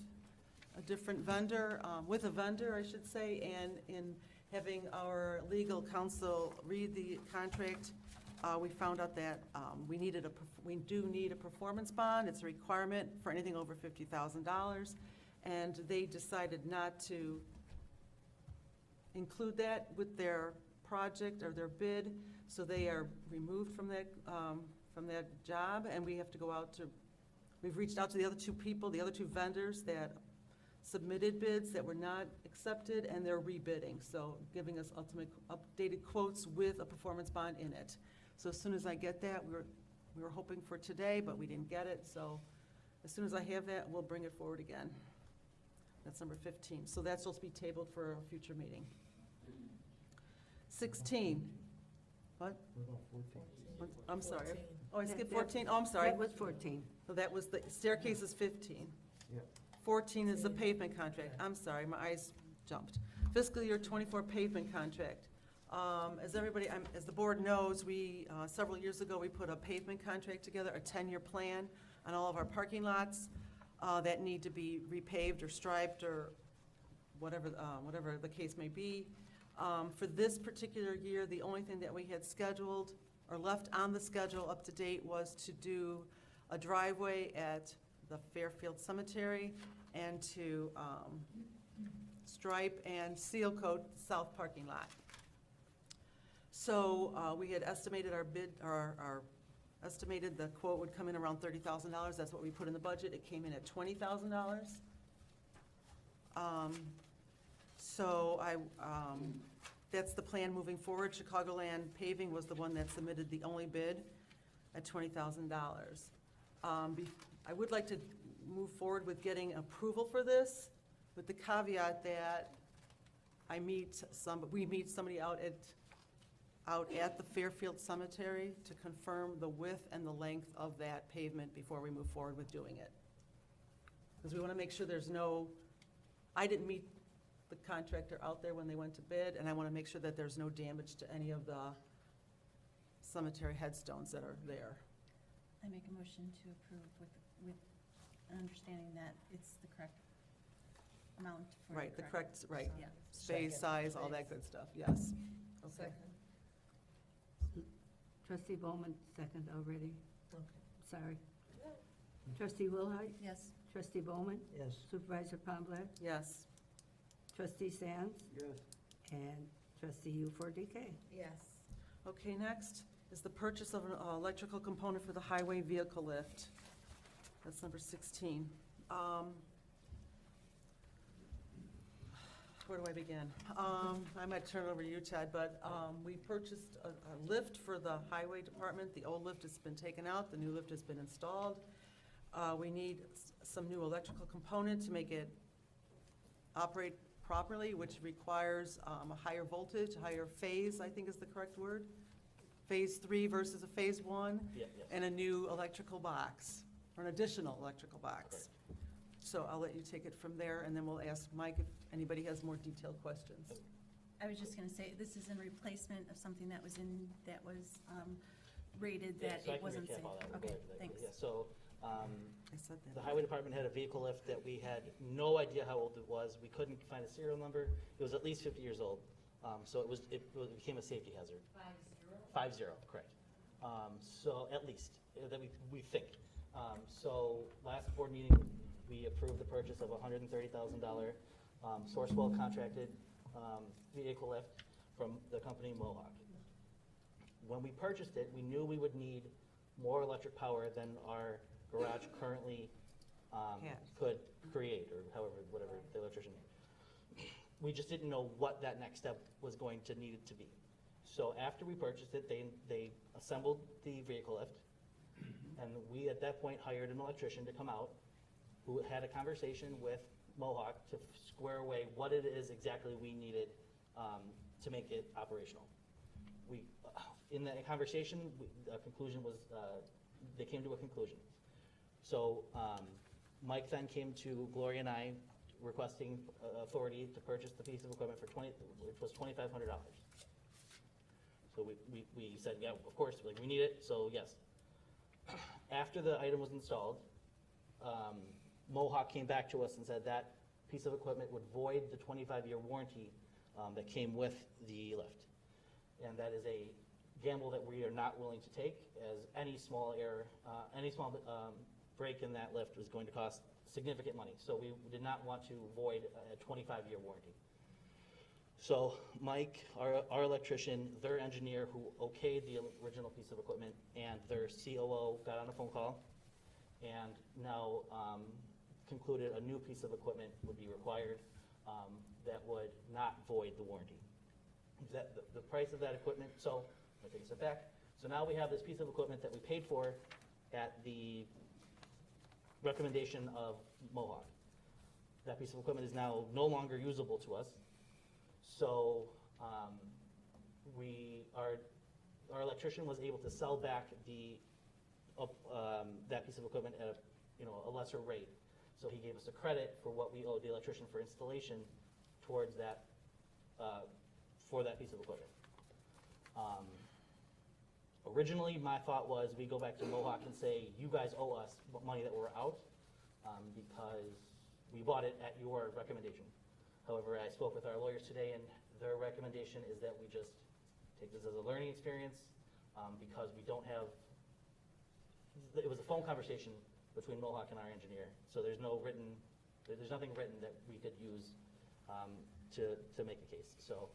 a different vendor, I should say, and in having our legal counsel read the contract, we found out that we do need a performance bond. It's a requirement for anything over $50,000. And they decided not to include that with their project or their bid, so they are removed from that job, and we have to go out to, we've reached out to the other two people, the other two vendors that submitted bids that were not accepted, and they're rebidding, so giving us ultimate updated quotes with a performance bond in it. So as soon as I get that, we were hoping for today, but we didn't get it, so as soon as I have that, we'll bring it forward again. That's number 15, so that's supposed to be tabled for a future meeting. 16, what? What about 14? I'm sorry. 14. Oh, I skipped That- 14? Oh, I'm sorry. That was 14. So that was, the staircase is 15. Yeah. 14 is the pavement contract. I'm sorry, my eyes jumped. Fiscal year '24 pavement contract. As the board knows, several years ago, we put a pavement contract together, a 10-year plan on all of our parking lots that need to be repaved or striped or whatever the case may be. For this particular year, the only thing that we had scheduled or left on the schedule up to date was to do a driveway at the Fairfield Cemetery and to stripe and seal coat the south parking lot. So we had estimated our bid, our estimated the quote would come in around $30,000. That's what we put in the budget. It came in at $20,000. So that's the plan moving forward. Chicagoland Paving was the one that submitted the only bid at $20,000. I would like to move forward with getting approval for this, with the caveat that we meet somebody out at the Fairfield Cemetery to confirm the width and the length of that pavement before we move forward with doing it. Because we want to make sure I didn't meet the contractor out there when they went to bid, and I want to make sure that there's no damage to any of the cemetery headstones that are there. I make a motion to approve with an understanding that it's the correct amount for. Right, the correct, right, Yeah. space, Second. size, all that good stuff, yes. Okay. Second. Trustee Bowman, second already. Okay. Sorry. Trustee Wilhite, Yes. trustee Bowman, Yes. supervisor Pombley, Yes. trustee Sands, Yes. and trustee U4DK. Yes. Okay, next is the purchase of an electrical component for the highway vehicle lift. That's number 16. Where do I begin? I might turn it over to you, Ted, but we purchased a lift for the highway department. The old lift has been taken out, the new lift has been installed. We need some new electrical component to make it operate properly, which requires a higher voltage, higher phase, I think is the correct word. Phase 3 versus a phase 1, Yeah. and a new electrical box, or an additional electrical box. So I'll let you take it from there, and then we'll ask Mike if anybody has more detailed questions. I was just gonna say, this is in replacement of something that was rated Yeah, that so I it can wasn't recap safe. all that. We'll go Okay, into that. thanks. Yeah, so, I said the that. highway department had a vehicle lift that we had no idea how old it was. We couldn't find a serial number. It was at least 50 years old. So it became a safety hazard. 5-0, correct. So at least, that we think. So last board meeting, we approved the purchase of a $130,000 Sourcewell contracted vehicle lift from the company Mohawk. When we purchased it, we knew we would need more electric power than our garage currently could create, or however, whatever the electrician named. We just didn't know what that next step was going to need it to be. So after we purchased it, they assembled the vehicle lift, and we at that point hired an electrician to come out who had a conversation with Mohawk to square away what it is exactly we needed to make it operational. In that conversation, a conclusion was, they came to a conclusion. So Mike then came to Gloria and I requesting authority to purchase the piece of equipment for which was $2,500. So we said, yeah, of course, like, we need it, so yes. After the item was installed, Mohawk came back to us and said that piece of equipment would void the 25-year warranty that came with the lift. And that is a gamble that we are not willing to take, as any small error, any small break in that lift was going to cost significant money. So we did not want to void a 25-year warranty. So Mike, our electrician, their engineer who okayed the original piece of equipment, and their COO got on a phone call and now concluded a new piece of equipment would be required that would not void the warranty. The price of that equipment, so I'll take a step back. So now we have this piece of equipment that we paid for at the recommendation of Mohawk. That piece of equipment is now no longer usable to us. So our electrician was able to sell back that piece of equipment at a lesser rate. So he gave us a credit for what we owed the electrician for installation towards that, for that piece of equipment. Originally, my thought was we go back to Mohawk and say, you guys owe us money that we're out because we bought it at your recommendation. However, I spoke with our lawyers today, and their recommendation is that we just take this as a learning experience because we don't have, it was a phone conversation between Mohawk and our engineer, so there's nothing written that we could use to make a case. So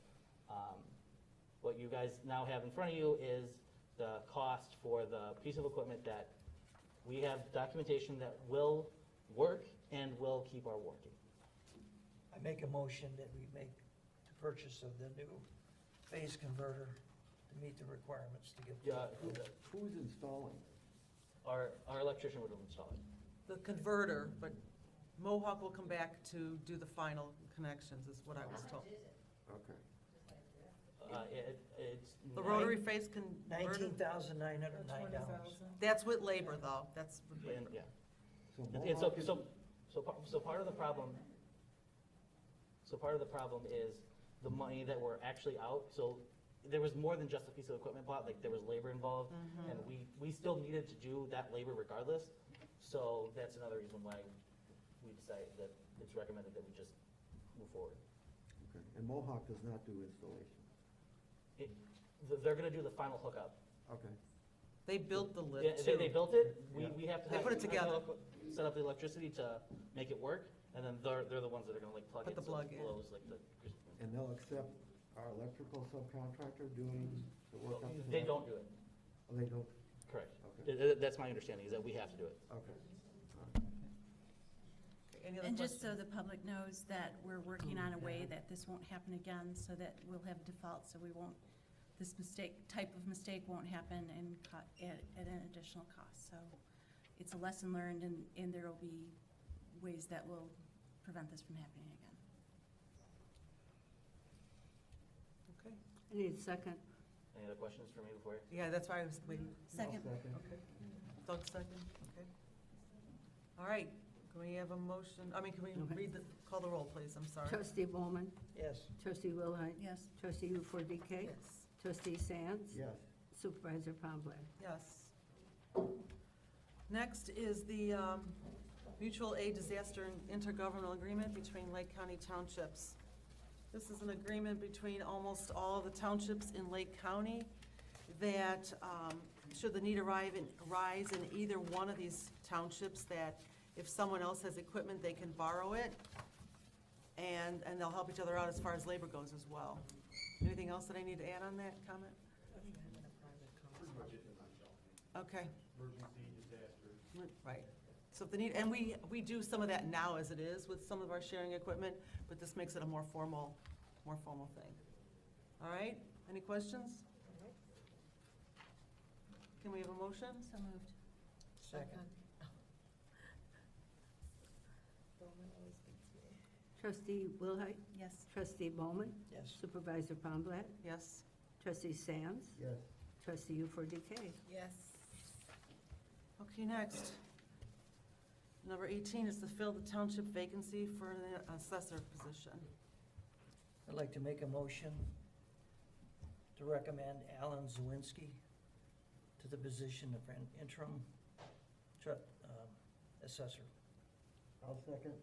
what you guys now have in front of you is the cost for the piece of equipment that we have documentation that will work and will keep our warranty. I make a motion that we make the purchase of the new phase converter to meet the requirements to get. Who's installing it? Our electrician would install it. The converter, but Mohawk will come back to do the final connections, is what I was told. Okay. It's The rotary phase converter, $19,909. that's with labor, though, that's with labor. Yeah. So And Mohawk is- so part of the problem, is the money that we're actually out. So there was more than just a piece of equipment bought, like there was labor involved, and we still needed to do that labor regardless. So that's another reason why we decided that it's recommended that we just move forward. Okay. And Mohawk does not do installation? They're gonna do the final hookup. Okay. They built the Yeah, lift, they too. built it, Yeah. we have to. They put it together. Set up the electricity to make it work, and then they're the ones that are gonna like plug Put it. the so it plug in. blows like the. And they'll accept our electrical subcontractor doing the work up to They that? don't do it, Oh, they don't? correct. Okay. That's my understanding, is that we have to do it. Okay. Any other And just so questions? the public knows that we're working on a way that this won't happen again, so that we'll have default, so we won't, this type of mistake won't happen and at an additional cost. So it's a lesson learned, and there will be ways that will prevent this from happening again. Okay. I need a second. Any other questions for me before? Yeah, that's why I was waiting. Second. Second. Okay. Doug, second, okay. All right, Can we have a motion, can we Okay. call the roll, please, I'm sorry. Trustee Bowman, Yes. trustee Wilhite, Yes. trustee Ufordike, Yes. trustee Sands, Yes. supervisor Pombley. Yes. Next is the Mutual Aid Disaster and Intergovernmental Agreement between Lake County Townships. This is an agreement between almost all of the townships in Lake County that, should the need arise in either one of these townships, that if someone else has equipment, they can borrow it, and they'll help each other out as far as labor goes as well. Anything else that I need to add on that comment? Okay. Emergency, disaster. Right. So if the need, and we do some of that now as it is with some of our sharing equipment, but this makes it a more formal thing. All right, any questions? Can we have a motion? So moved. Second. Bowman always beats me. Trustee Wilhite, Yes. trustee Bowman, Yes. supervisor Pombley, Yes. trustee Sands, Yes. trustee Ufordike. Yes. Okay, next. Number 18 is to fill the township vacancy for the assessor position. I'd like to make a motion to recommend Alan Zawinski to the position of an interim assessor. I'll second.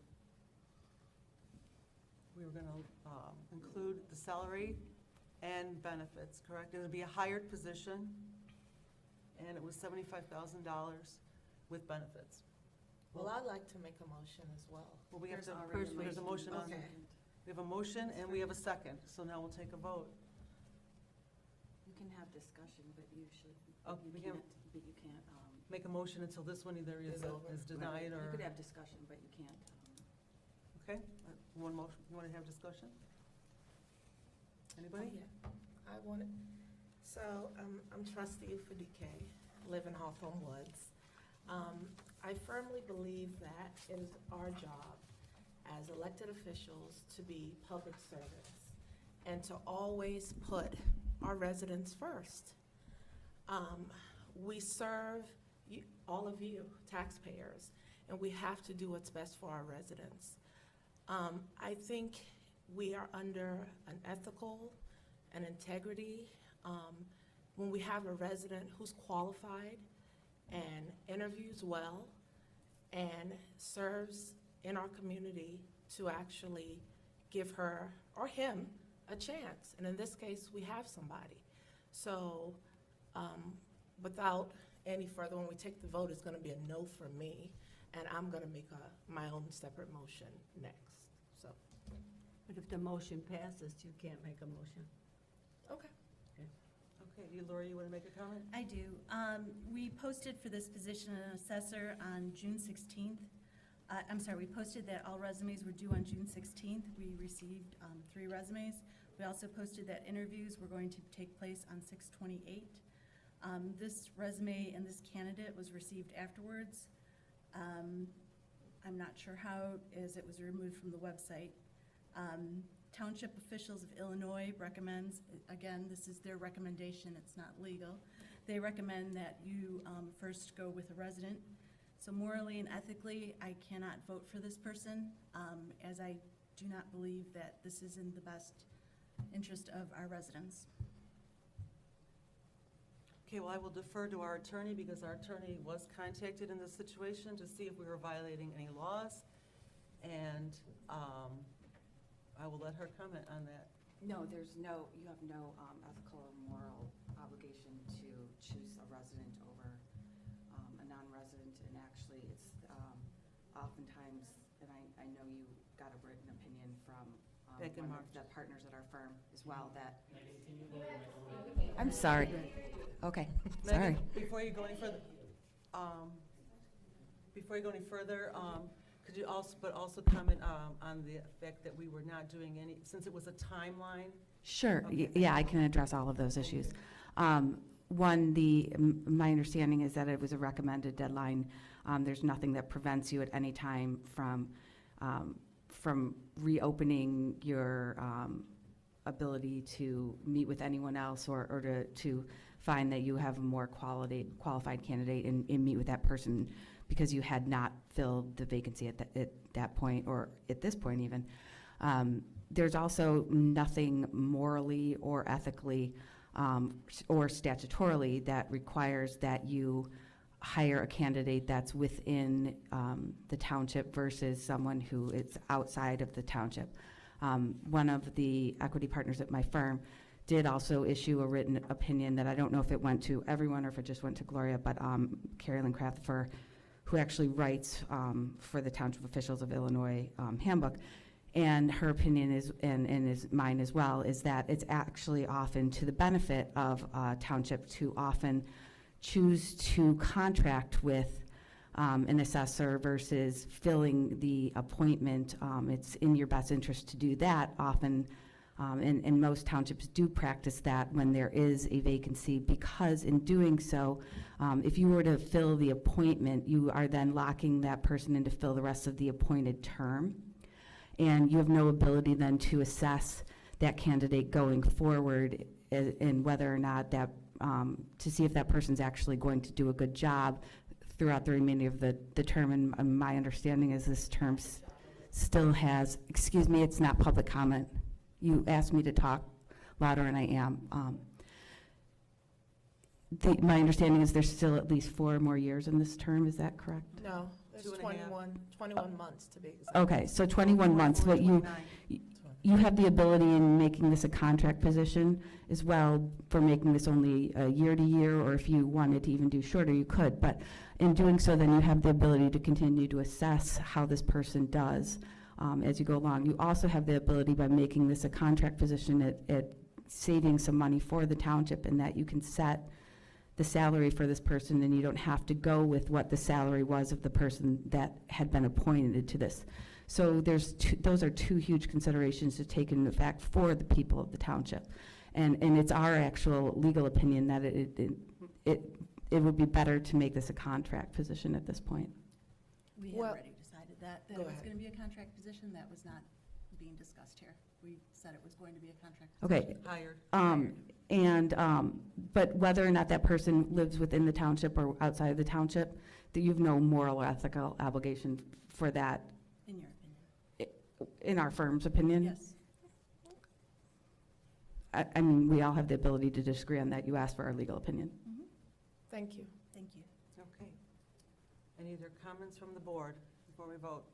We were gonna include the salary and benefits, correct? It would be a hired position, and it was $75,000 with benefits. Well, I'd like to make a motion as well. Well, we have There's to, already first, there's a motion on, Okay. we have a motion and we have a second, so now we'll take a vote. You can have discussion, but usually, Oh, we can- but you can't, Make a motion until this one either Is over. is denied or, you could have discussion, but you can't. okay? One motion, you wanna have discussion? Anybody? Yeah, I want it. So, I'm trustee for DK, live in Hawthorne Woods. I firmly believe that it is our job as elected officials to be public servants and to always put our residents first. We serve all of you, taxpayers, and we have to do what's best for our residents. I think we are under an ethical and integrity when we have a resident who's qualified and interviews well and serves in our community to actually give her or him a chance. And in this case, we have somebody. So without any further, when we take the vote, it's going to be a no for me, and I'm going to make my own separate motion next. So, But if the motion passes, you can't make a motion. okay. Okay, Lori, you wanna make a comment? I do. We posted for this position an assessor on June 16th. I'm sorry, we posted that all resumes were due on June 16th. We received 3 resumes. We also posted that interviews were going to take place on 6/28. This resume and this candidate was received afterwards. I'm not sure how, as it was removed from the website. Township officials of Illinois recommends, again, this is their recommendation, it's not legal. They recommend that you first go with a resident. So morally and ethically, I cannot vote for this person, as I do not believe that this is in the best interest of our residents. Okay, well, I will defer to our attorney because our attorney was contacted in this situation to see if we were violating any laws. And I will let her comment on that. No, you have no ethical or moral obligation to choose a resident over a non-resident, and actually, it's oftentimes, and I know you got a written opinion from Back in one of March. the partners at our firm as well, that. I'm sorry. Okay, sorry. Megan, before you go any further, could you also comment on the fact that we were not doing any, since it was a timeline? Sure, Okay. yeah, I can address all of those issues. One, my understanding is that it was a recommended deadline. There's nothing that prevents you at any time from reopening your ability to meet with anyone else or to find that you have a more qualified candidate and meet with that person because you had not filled the vacancy at that point, or at this point even. There's also nothing morally or ethically or statutorily that requires that you hire a candidate that's within the township versus someone who is outside of the township. One of the equity partners at my firm did also issue a written opinion that I don't know if it went to everyone or if it just went to Gloria, but Carolyn Kraftfer, who actually writes for the Township Officials of Illinois handbook. And her opinion is, and is mine as well, is that it's actually often to the benefit of a township to often choose to contract with an assessor versus filling the appointment. It's in your best interest to do that often, and most townships do practice that when there is a vacancy, because in doing so, if you were to fill the appointment, you are then locking that person in to fill the rest of the appointed term. And you have no ability then to assess that candidate going forward and whether or not that, to see if that person's actually going to do a good job throughout the remainder of the term. And my understanding is this term still has, excuse me, it's not public comment. You asked me to talk louder and I am. My understanding is there's still at least 4 more years in this term, is that correct? No, there's 21 months to be exact. Okay, so 21 months, but you have the ability in making this a contract position as well for making this only a year to year, or if you wanted to even do shorter, you could. But in doing so, then you have the ability to continue to assess how this person does as you go along. You also have the ability by making this a contract position at saving some money for the township, in that you can set the salary for this person, and you don't have to go with what the salary was of the person that had been appointed to this. So those are 2 huge considerations to take into effect for the people of the township. And it's our actual legal opinion that it would be better to make this a contract position at this point. We had Well- already decided that it Go was ahead. going to be a contract position. That was not being discussed here. We said it was going to be a contract Okay. position. Hired. But whether or not that person lives within the township or outside of the township, that you have no moral or ethical obligation for that, In your opinion? in our firm's opinion. Yes. I mean, we all have the ability to disagree on that. You asked for our legal opinion. Mhm. Thank you. Thank you. Okay. Any other comments from the board before we vote?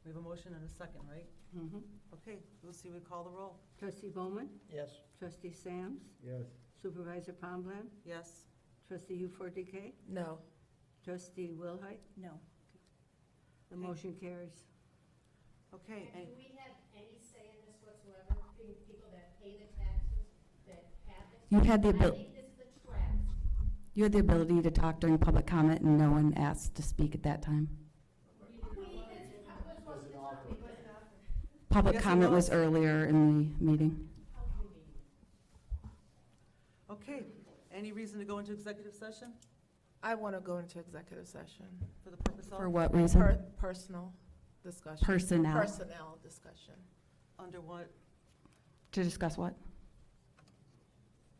We have a motion and a second, right? Mhm. Okay, Lucy, we call the roll. Trustee Bowman, Yes. trustee Sams, Yes. Supervisor Pomblin, Yes. trustee Hugh No. trustee Wilhite. No. The motion carries. Okay, And do we have any say in this whatsoever, being people that pay the taxes, that have this? You had the I ability. think this is a trap. You had the ability to talk during public comment, and no one asked to speak at that time. Public Yes, it comment was was. earlier in the meeting. okay. Any reason to go into executive session I want to go into executive session. for the purpose of? For what reason? Personal discussion. Personnel. Personnel discussion. Under what? To discuss what?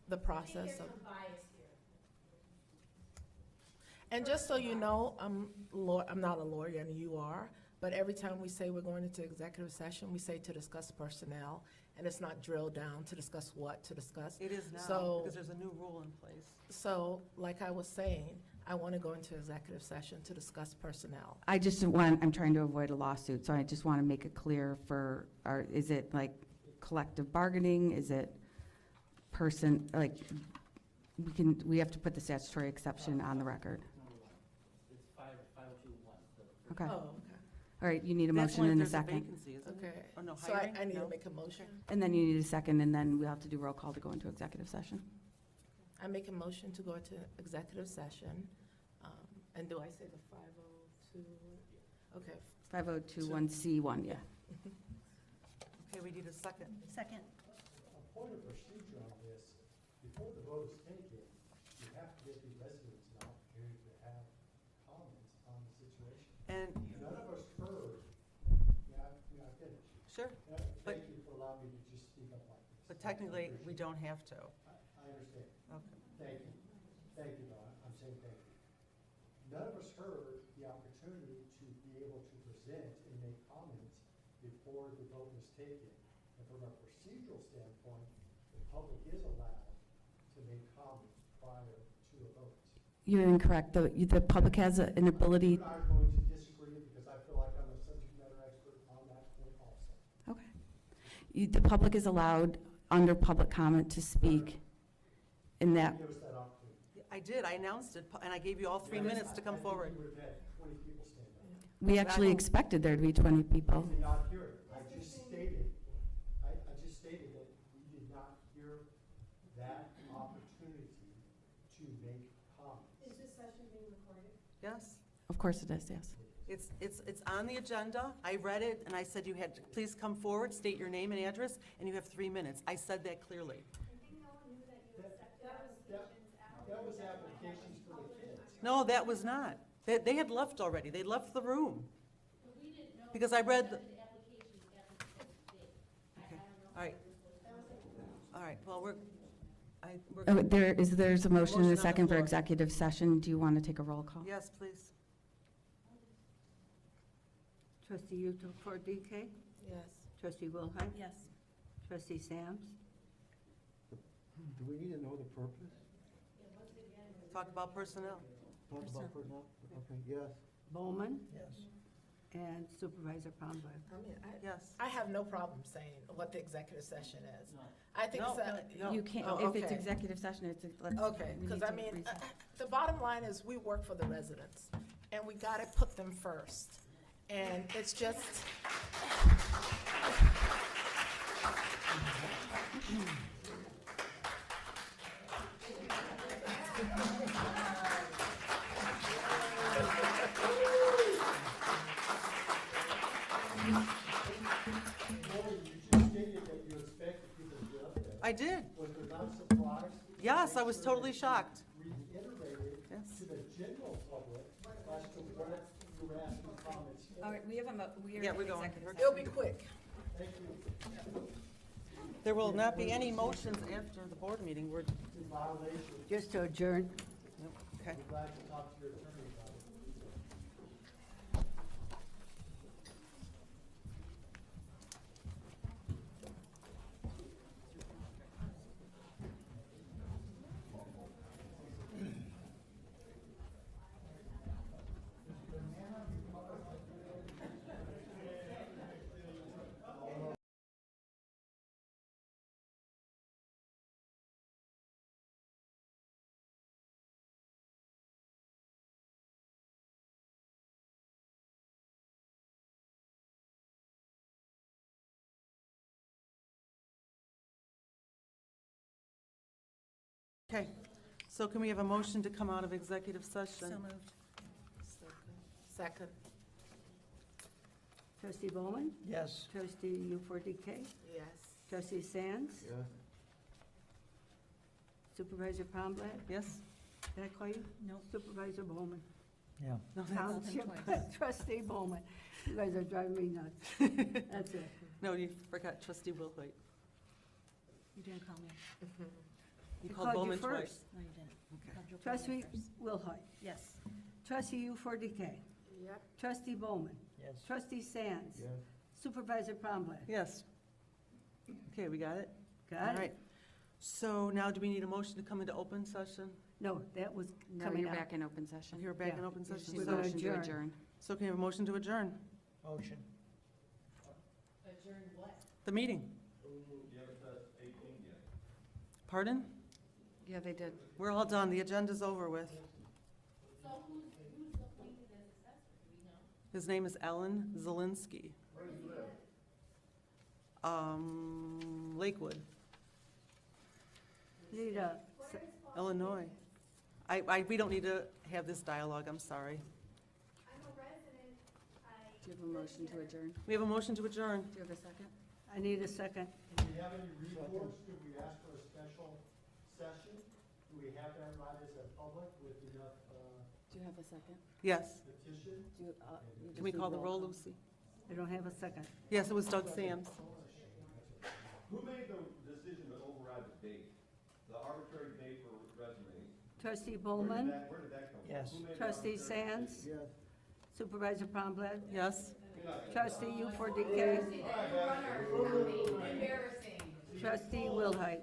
The I think process there's of. some bias here. And just so you know, I'm not a lawyer and you are, but every time we say we're going into executive session, we say to discuss personnel, and it's not drilled down to discuss what to discuss. It is now, So- because there's a new rule in place. So, like I was saying, I want to go into executive session to discuss personnel. I'm trying to avoid a lawsuit, so I just want to make it clear is it like collective bargaining? Is it we have to put the statutory exception on the record. It's 5021. Okay. Oh, All okay. right, you need a That's motion only if and a there's second. vacancy, isn't it? Okay. Oh, no, So hiring? I need No? to make a motion. And then you need a second, and then we'll have to do roll call to go into executive session. I make a motion to go into executive session. And do I say the 502? Okay. 5021C1, yeah. Okay, we need a second. Second. A point of procedure on this, before the vote is taken, you have to get the residents an opportunity to have comments on the situation. And, None of us heard, may I finish? sure, But- Thank you for allowing me to just speak up like this. but technically, we don't have to. I understand. Okay. Thank you. Thank you, though. I'm saying thank you. none of us heard the opportunity to be able to present and make comments before the vote was taken. And from a procedural standpoint, the public is allowed to make comments prior to a vote. You're incorrect. The public has an ability. You and I are going to disagree because I feel like I'm a subject matter expert on that point also. Okay. The public is allowed, under public comment, to speak in that. Give us that opportunity. I did, I announced it, and I gave you all 3 minutes to come forward. I think you would have had 20 people stand up. We actually expected there to be 20 people. I did not hear it. I just stated that we did not hear that opportunity to make comments. Is this session being recorded? Yes? Of course it is, yes. It's on the agenda. I read it, and I said you had to please come forward, state your name and address, and you have 3 minutes. I said that clearly. I think no one knew that you accepted applications after. That was applications for the kids. No, that was not. They had left already. They left the room. But we didn't know. Because I read the- accepted applications after the date. I don't know. All right. All right, well, we're Oh, there's a motion and Motion on a the second for floor. executive session. Do you want to take a roll call? yes, please. Trustee Uto for DK? Yes. Trustee Wilhite? Yes. Trustee Sams? Do we need to know the purpose? Talk about personnel. Talk about personnel? Okay, yes. Bowman? Yes. And Supervisor Pombey? I mean, Yes. I have no problem saying what the executive session is. I think No, so. You can't, Oh, if it's okay. executive session, let's. Okay, we because need I to mean, recess. the bottom line is we work for the residents, and we gotta put them first. And it's just. Lori, you just stated that you expected people to get up there. I did. Was there not surprise? Yes, I was totally shocked. Reiterated Yes. to the general public as to what you were asking comments. All right, we have we Yeah, we're going. It'll be quick. Thank you. There will not be any motions after the board meeting. We're, In violation, Just to adjourn. okay. we're glad to talk to your attorney about it. Okay, so can we have a motion to come out of executive session? So moved. Second. Trustee Bowman? Yes. Trustee U4DK? Yes. Trustee Sands? Yes. Supervisor Pombey? Yes? Did I call you? No. Supervisor Bowman? Yeah. No, that's- Township Trustee Bowman. You guys are driving me nuts. That's it. No, you forgot trustee Wilhoit. You didn't call me. You I called called you Bowman twice. first. No, you didn't. Okay. Called Joe Trustee Bowman first. Wilhite? Yes. Trustee U4DK? Yep. Trustee Bowman? Yes. Trustee Sands? Yes. Supervisor Pombey? Yes. Okay, we got it? Got All it? right. So now do we need a motion to come into open session? No, that was No, coming you're out. back in open session. You're back in Yeah. open You just session. need We're a gonna So motion to adjourn. adjourn. so can we have a motion to adjourn Motion. Adjourn what? the meeting? Pardon? Yeah, they did. We're all done. The agenda's over with. So who's appointed as assessor, do we know? His name is Alan Zielinski. Lakewood, Need a, Illinois. We don't need to have this dialogue, I'm sorry. I'm a resident, Do you have a motion to adjourn? We have a motion to adjourn. Do you have a second? I need a second. Do we have any recourse? Do we ask for a special session? Do we have that right as a public with enough Do you have a second? Yes. petition? Do you, you Can we just call need the roll, Lucy? I don't have a second. Yes, it was Doug Sams. Who made the decision to override the date, the arbitrary date for resumes? Trustee Bowman, Yes. trustee Sands, Yes. Supervisor Trombley, Yes? trustee U4DK, trustee Wilhite.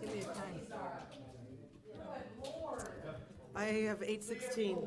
Give me a time. I have 8:16.